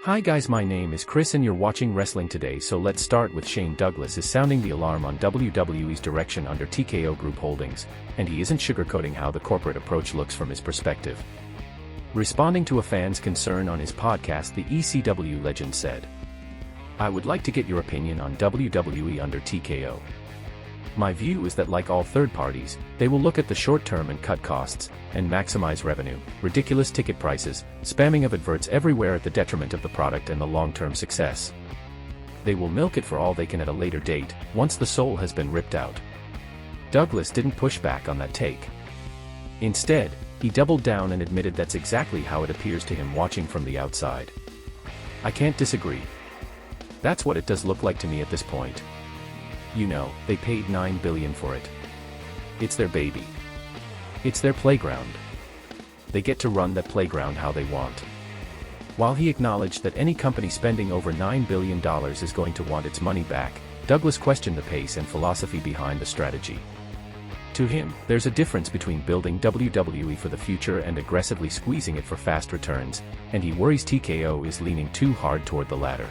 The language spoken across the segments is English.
Hi guys, my name is Chris and you're watching Wrestling Today. So let's start with Shane Douglas is sounding the alarm on WWE's direction under TKO Group Holdings, and he isn't sugarcoating how the corporate approach looks from his perspective. Responding to a fan's concern on his podcast, the ECW legend said, "I would like to get your opinion on WWE under TKO. My view is that like all third parties, they will look at the short term and cut costs, and maximize revenue, ridiculous ticket prices, spamming of adverts everywhere at the detriment of the product and the long-term success. They will milk it for all they can at a later date, once the soul has been ripped out." Douglas didn't push back on that take. Instead, he doubled down and admitted that's exactly how it appears to him watching from the outside. "I can't disagree. That's what it does look like to me at this point. You know, they paid $9 billion for it. It's their baby. It's their playground. They get to run that playground how they want." While he acknowledged that any company spending over $9 billion is going to want its money back, Douglas questioned the pace and philosophy behind the strategy. To him, there's a difference between building WWE for the future and aggressively squeezing it for fast returns, and he worries TKO is leaning too hard toward the latter.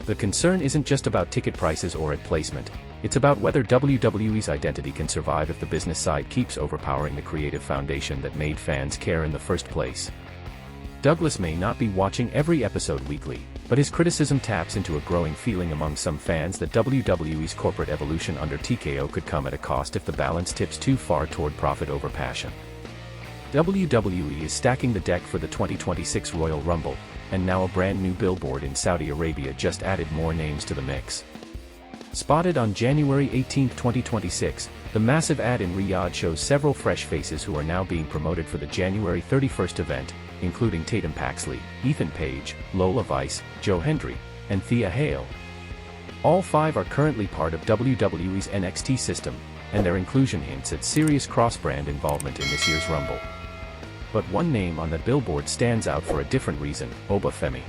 The concern isn't just about ticket prices or ad placement, it's about whether WWE's identity can survive if the business side keeps overpowering the creative foundation that made fans care in the first place. Douglas may not be watching every episode weekly, but his criticism taps into a growing feeling among some fans that WWE's corporate evolution under TKO could come at a cost if the balance tips too far toward profit over passion. WWE is stacking the deck for the 2026 Royal Rumble, and now a brand new billboard in Saudi Arabia just added more names to the mix. Spotted on January 18, 2026, the massive ad in Riyadh shows several fresh faces who are now being promoted for the January 31st event, including Tatum Paxley, Ethan Page, Lola Vice, Joe Hendry, and Thea Hale. All five are currently part of WWE's NXT system, and their inclusion hints at serious cross-brand involvement in this year's Rumble. But one name on that billboard stands out for a different reason: Oba Femi.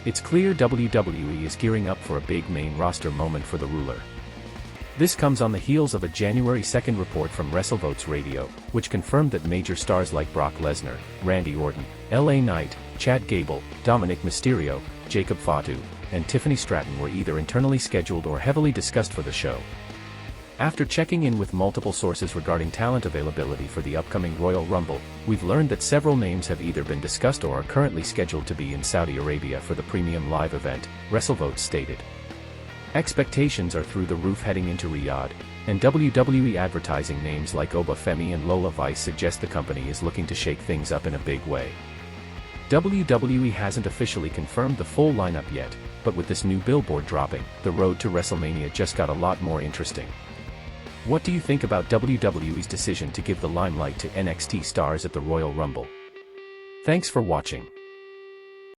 It's clear WWE is gearing up for a big main roster moment for the ruler. This comes on the heels of a January 2nd report from WrestleVotes Radio, which confirmed that major stars like Brock Lesnar, Randy Orton, LA Knight, Chad Gable, Dominic Mysterio, Jacob Fatu, and Tiffany Stratton were either internally scheduled or heavily discussed for the show. After checking in with multiple sources regarding talent availability for the upcoming Royal Rumble, we've learned that several names have either been discussed or are currently scheduled to be in Saudi Arabia for the premium live event, WrestleVotes stated. Expectations are through the roof heading into Riyadh, and WWE advertising names like Oba Femi and Lola Vice suggest the company is looking to shake things up in a big way. WWE hasn't officially confirmed the full lineup yet, but with this new billboard dropping, the road to WrestleMania just got a lot more interesting. What do you think about WWE's decision to give the limelight to NXT stars at the Royal Rumble? Thanks for watching.